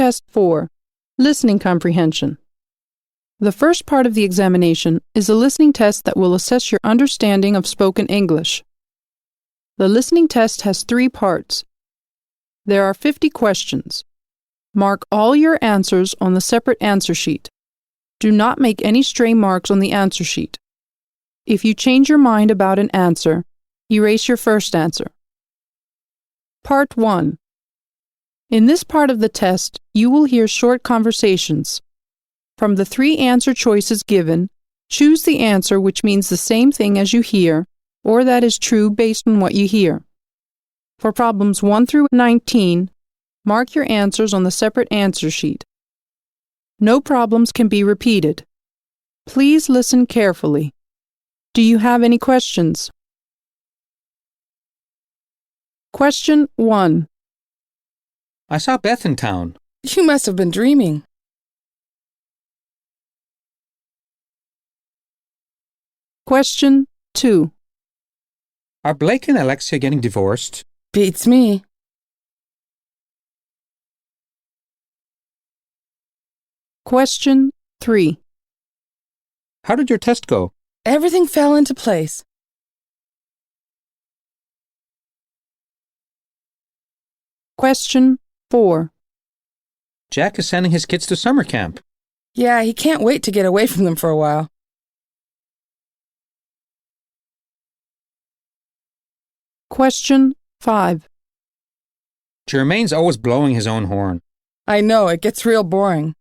Test 4, Listening Comprehension. The first part of the examination is a listening test that will assess your understanding of spoken English. The listening test has 3 parts. There are 50 questions. Mark all your answers on the separate answer sheet. Do not make any stray marks on the answer sheet. If you change your mind about an answer, erase your first answer. Part 1. In this part of the test, you will hear short conversations. From the 3 answer choices given, choose the answer which means the same thing as you hear, or that is true based on what you hear. For problems 1 through 19, mark your answers on the separate answer sheet. No problems can be repeated. Please listen carefully. Do you have any questions? Question 1. I saw Beth in town. You must have been dreaming. Question 2. Are Blake and Alexia getting divorced? Beats me. Question 3. How did your test go? Everything fell into place. Question 4. Jack is sending his kids to summer camp. Yeah, he can't wait to get away from them for a while. Question 5. Jermaine's always blowing his own horn. I know, it gets real boring.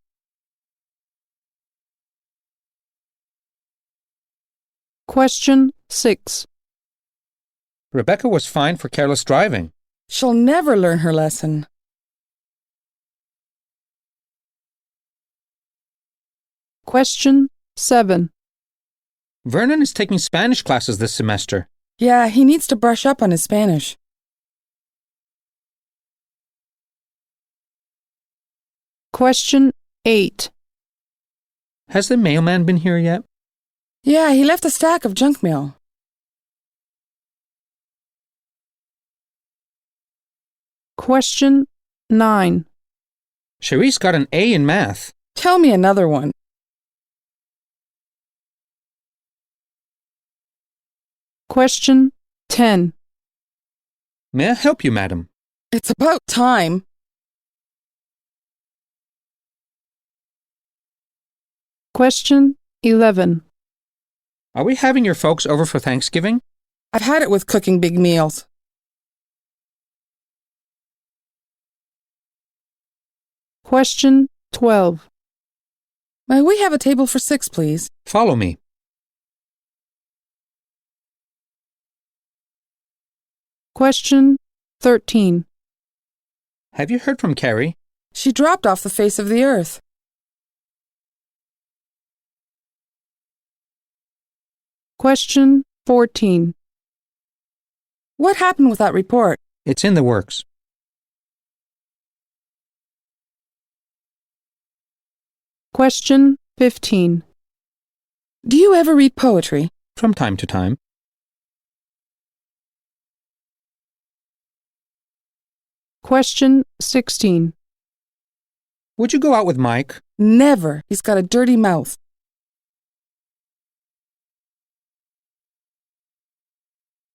Question 6. Rebecca was fined for careless driving. She'll never learn her lesson. Question 7. Vernon is taking Spanish classes this semester. Yeah, he needs to brush up on his Spanish. Question 8. Has the mailman been here yet? Yeah, he left a stack of junk mail. Question 9. Cherise got an A in math. Tell me another one. Question 10. May I help you, madam? It's about time. Question 11. Are we having your folks over for Thanksgiving? I've had it with cooking big meals. Question 12. May we have a table for 6, please? Follow me. Question 13. Have you heard from Carrie? She dropped off the face of the earth. Question 14. What happened with that report? It's in the works. Question 15. Do you ever read poetry? From time to time. Question 16. Would you go out with Mike? Never. He's got a dirty mouth.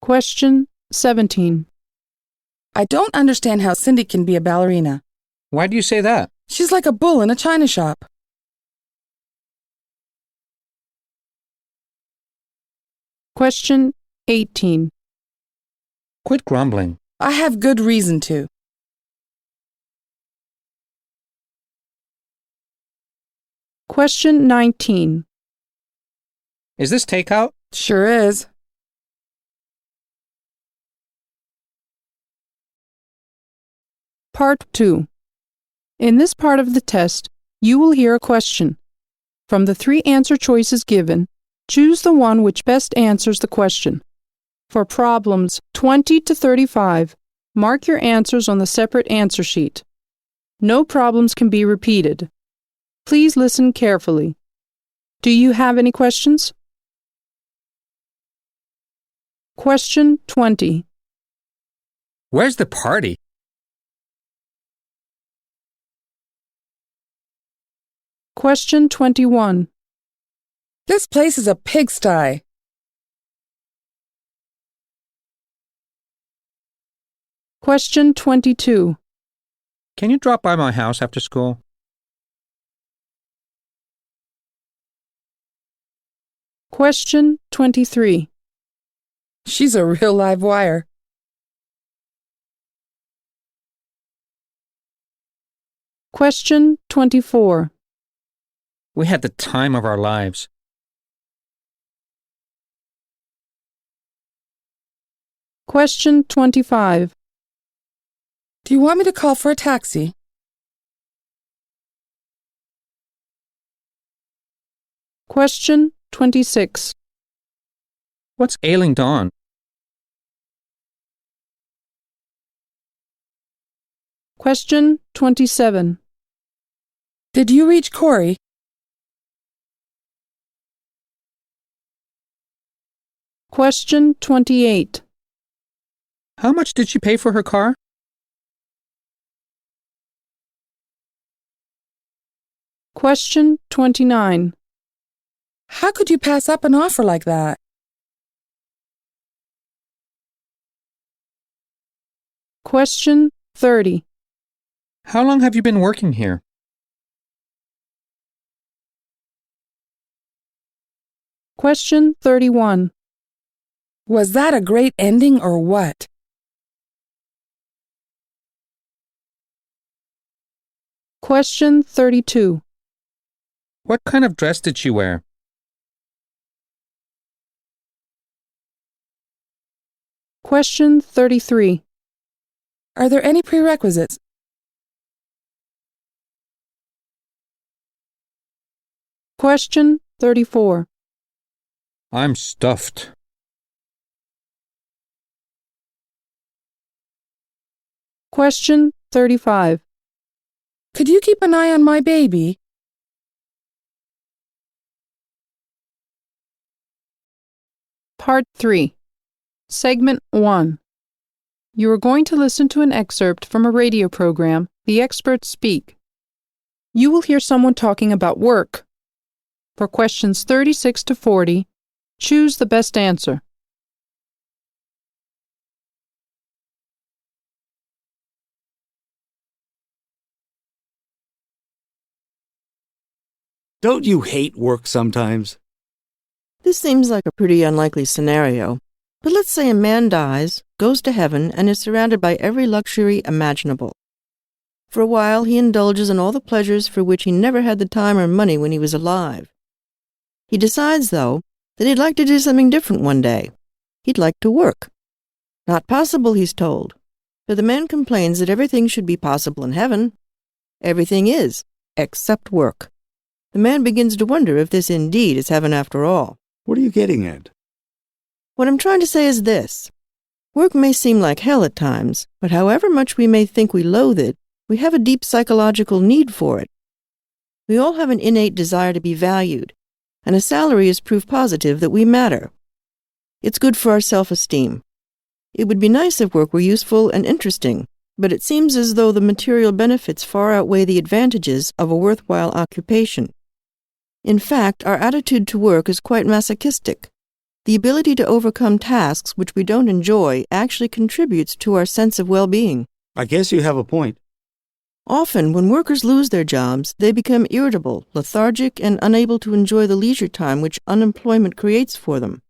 Question 17. I don't understand how Cindy can be a ballerina. Why do you say that? She's like a bull in a china shop. Question 18. Quit grumbling. I have good reason to. Question 19. Is this takeout? Sure is. Part 2. In this part of the test, you will hear a question. From the 3 answer choices given, choose the one which best answers the question. For problems 20 to 35, mark your answers on the separate answer sheet. No problems can be repeated. Please listen carefully. Do you have any questions? Question 20. Where's the party? Question 21. This place is a pigsty. Question 22. Can you drop by my house after school? Question 23. She's a real live wire. Question 24. We had the time of our lives. Question 25. Do you want me to call for a taxi? Question 26. What's ailing Dawn? Question 27. Did you reach Corey? Question 28. How much did she pay for her car? Question 29. How could you pass up an offer like that? Question 30. How long have you been working here? Question 31. Was that a great ending or what? Question 32. What kind of dress did she wear? Question 33. Are there any prerequisites? Question 34. I'm stuffed. Question 35. Could you keep an eye on my baby? Part 3. Segment 1. You are going to listen to an excerpt from a radio program, The Experts Speak. You will hear someone talking about work. For questions 36 to 40, choose the best answer. Don't you hate work sometimes? This seems like a pretty unlikely scenario, but let's say a man dies, goes to heaven, and is surrounded by every luxury imaginable. For a while, he indulges in all the pleasures for which he never had the time or money when he was alive. He decides, though, that he'd like to do something different one day. He'd like to work. Not possible, he's told. But the man complains that everything should be possible in heaven. Everything is, except work. The man begins to wonder if this indeed is heaven after all. What are you getting at? What I'm trying to say is this. Work may seem like hell at times, but however much we may think we loathe it, we have a deep psychological need for it. We all have an innate desire to be valued, and a salary is proof positive that we matter. It's good for our self-esteem. It would be nice if work were useful and interesting, but it seems as though the material benefits far outweigh the advantages of a worthwhile occupation. In fact, our attitude to work is quite masochistic. The ability to overcome tasks which we don't enjoy actually contributes to our sense of well-being. I guess you have a point. Often, when workers lose their jobs, they become irritable, lethargic, and unable to enjoy the leisure time which unemployment creates for them.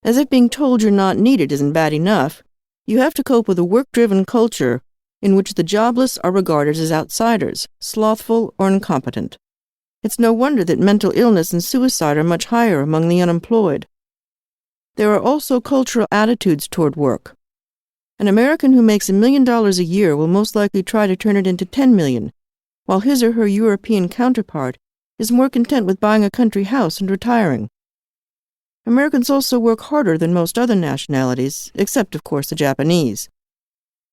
As if being told you're not needed isn't bad enough, you have to cope with a work-driven culture in which the jobless are regarded as outsiders, slothful, or incompetent. It's no wonder that mental illness and suicide are much higher among the unemployed. There are also cultural attitudes toward work. An American who makes $1 million a year will most likely try to turn it into $10 million, while his or her European counterpart is more content with buying a country house and retiring. Americans also work harder than most other nationalities, except, of course, the Japanese.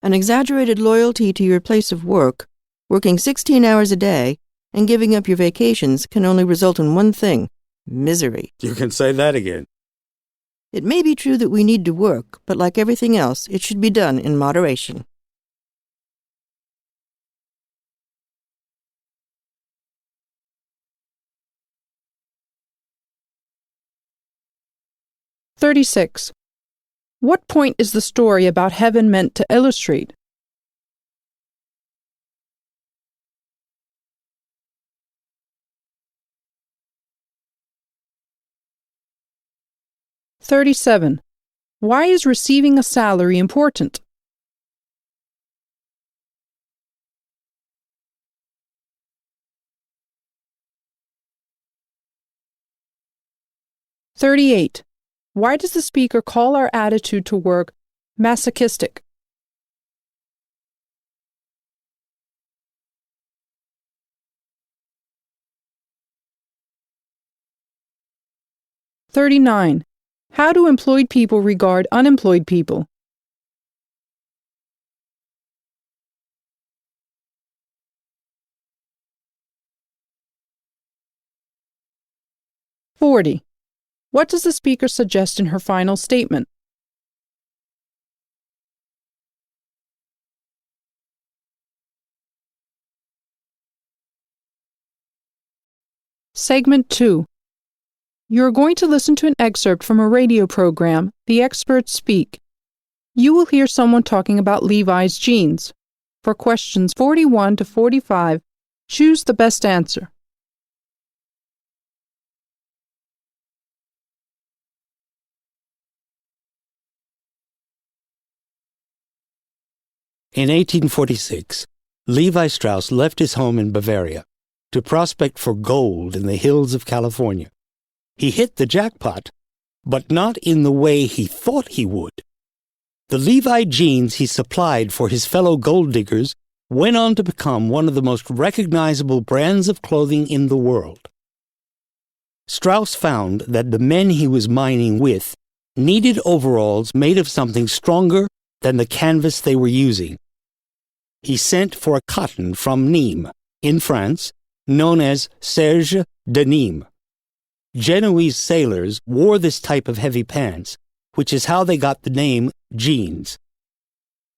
An exaggerated loyalty to your place of work, working 16 hours a day, and giving up your vacations can only result in one thing: misery. You can say that again. It may be true that we need to work, but like everything else, it should be done in moderation. 36. What point is the story about heaven meant to illustrate? (37) Why is receiving a salary important? (38) Why does the speaker call our attitude to work masochistic? (39) How do employed people regard unemployed people? (40) What does the speaker suggest in her final statement? Segment 2. You are going to listen to an excerpt from a radio program, The Experts Speak. You will hear someone talking about Levi's jeans. For questions 41 to 45, choose the best answer. In 1846, Levi Strauss left his home in Bavaria to prospect for gold in the hills of California. He hit the jackpot, but not in the way he thought he would. The Levi jeans he supplied for his fellow gold diggers went on to become one of the most recognizable brands of clothing in the world. Strauss found that the men he was mining with needed overalls made of something stronger than the canvas they were using. He sent for a cotton from Nîmes, in France, known as serge de Nîmes. Genoese sailors wore this type of heavy pants, which is how they got the name jeans.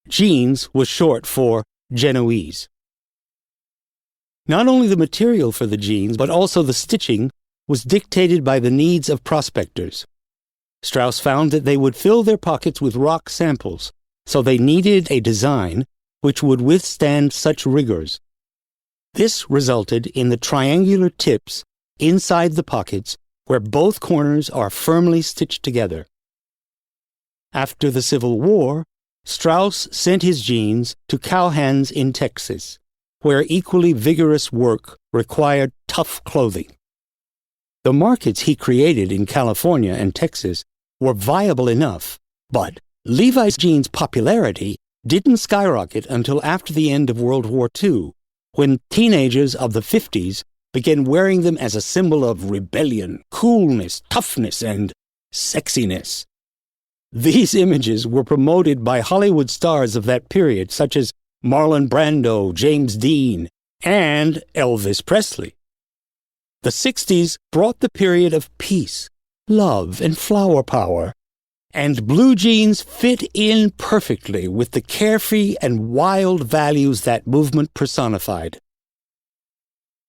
Jeans was short for Genoese. Not only the material for the jeans, but also the stitching was dictated by the needs of prospectors. Strauss found that they would fill their pockets with rock samples, so they needed a design which would withstand such rigors. This resulted in the triangular tips inside the pockets where both corners are firmly stitched together. After the Civil War, Strauss sent his jeans to cowhands in Texas, where equally vigorous work required tough clothing. The markets he created in California and Texas were viable enough, but Levi's jeans' popularity didn't skyrocket until after the end of World War II, when teenagers of the 50s began wearing them as a symbol of rebellion, coolness, toughness, and sexiness. These images were promoted by Hollywood stars of that period, such as Marlon Brando, James Dean, and Elvis Presley. The 60s brought the period of peace, love, and flower power, and blue jeans fit in perfectly with the carefree and wild values that movement personified.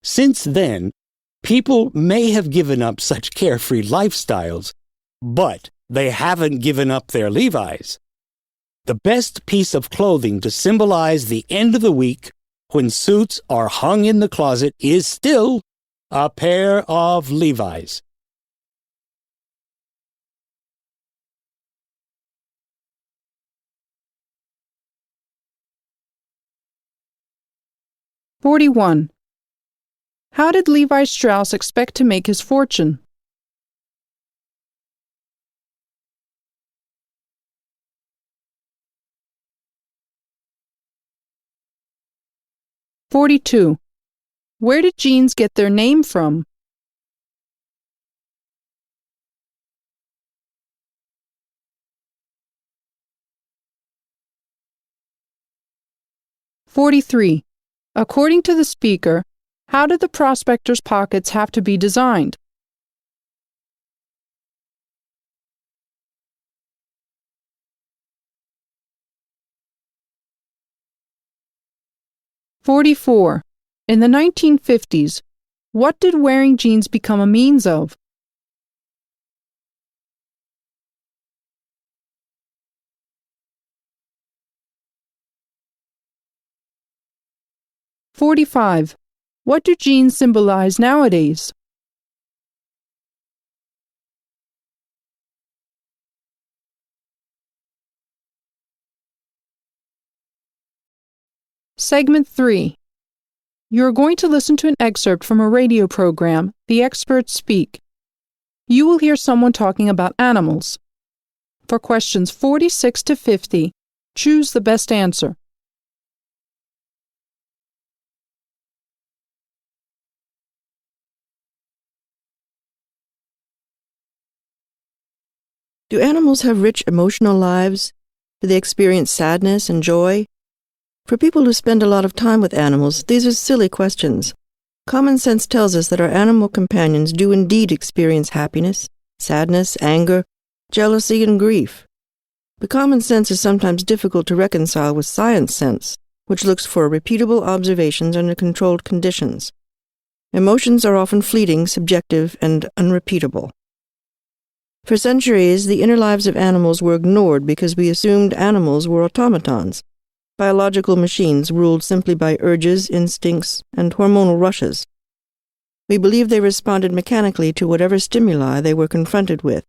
Since then, people may have given up such carefree lifestyles, but they haven't given up their Levi's. The best piece of clothing to symbolize the end of the week when suits are hung in the closet is still a pair of Levi's. (41) How did Levi Strauss expect to make his fortune? (42) Where did jeans get their name from? (43) According to the speaker, how did the prospector's pockets have to be designed? (44) In the 1950s, what did wearing jeans become a means of? 45. What do genes symbolize nowadays? Segment 3. You are going to listen to an excerpt from a radio program, The Experts Speak. You will hear someone talking about animals. For questions 46 to 50, choose the best answer. Do animals have rich emotional lives? Do they experience sadness and joy? For people who spend a lot of time with animals, these are silly questions. Common sense tells us that our animal companions do indeed experience happiness, sadness, anger, jealousy, and grief. But common sense is sometimes difficult to reconcile with science sense, which looks for repeatable observations under controlled conditions. Emotions are often fleeting, subjective, and unrepeatable. For centuries, the inner lives of animals were ignored because we assumed animals were automatons, biological machines ruled simply by urges, instincts, and hormonal rushes. We believed they responded mechanically to whatever stimuli they were confronted with.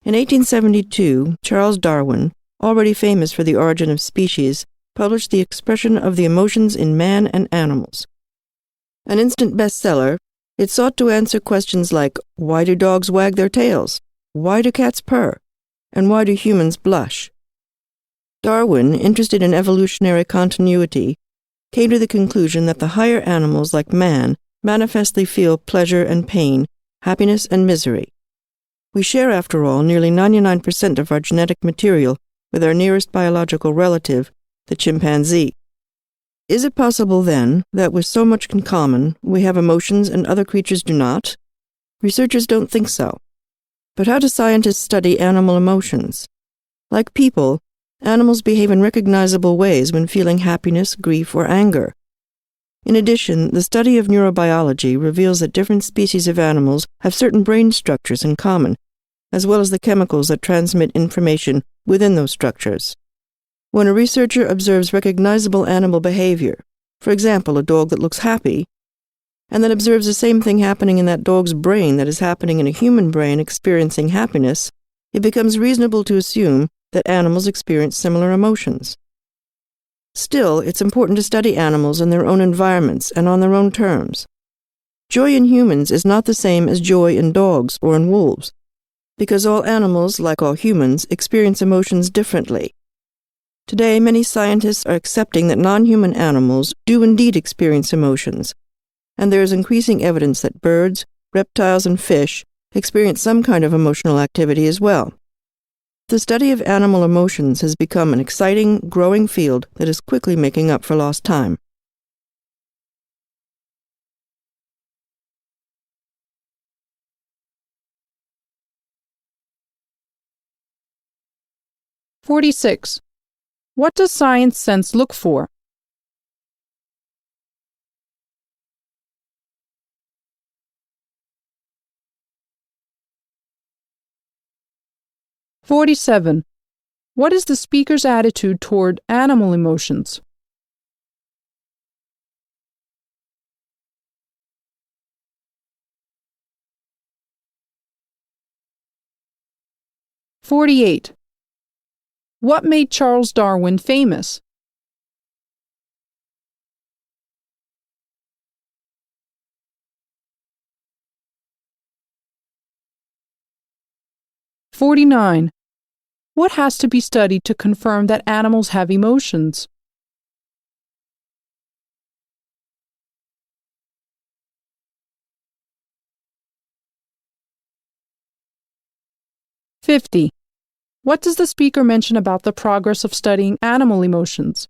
In 1872, Charles Darwin, already famous for the origin of species, published The Expression of the Emotions in Man and Animals. An instant bestseller, it sought to answer questions like, why do dogs wag their tails? Why do cats purr? And why do humans blush? Darwin, interested in evolutionary continuity, came to the conclusion that the higher animals like man manifestly feel pleasure and pain, happiness and misery. We share, after all, nearly 99% of our genetic material with our nearest biological relative, the chimpanzee. Is it possible, then, that with so much in common, we have emotions and other creatures do not? Researchers don't think so. But how do scientists study animal emotions? Like people, animals behave in recognizable ways when feeling happiness, grief, or anger. In addition, the study of neurobiology reveals that different species of animals have certain brain structures in common, as well as the chemicals that transmit information within those structures. When a researcher observes recognizable animal behavior, for example, a dog that looks happy, and then observes the same thing happening in that dog's brain that is happening in a human brain experiencing happiness, it becomes reasonable to assume that animals experience similar emotions. Still, it's important to study animals in their own environments and on their own terms. Joy in humans is not the same as joy in dogs or in wolves, because all animals, like all humans, experience emotions differently. Today, many scientists are accepting that non-human animals do indeed experience emotions, and there is increasing evidence that birds, reptiles, and fish experience some kind of emotional activity as well. The study of animal emotions has become an exciting, growing field that is quickly making up for lost time. '46. What does science sense look for? '47. What is the speaker's attitude toward animal emotions? '48. What made Charles Darwin famous? '49. What has to be studied to confirm that animals have emotions? '50. What does the speaker mention about the progress of studying animal emotions?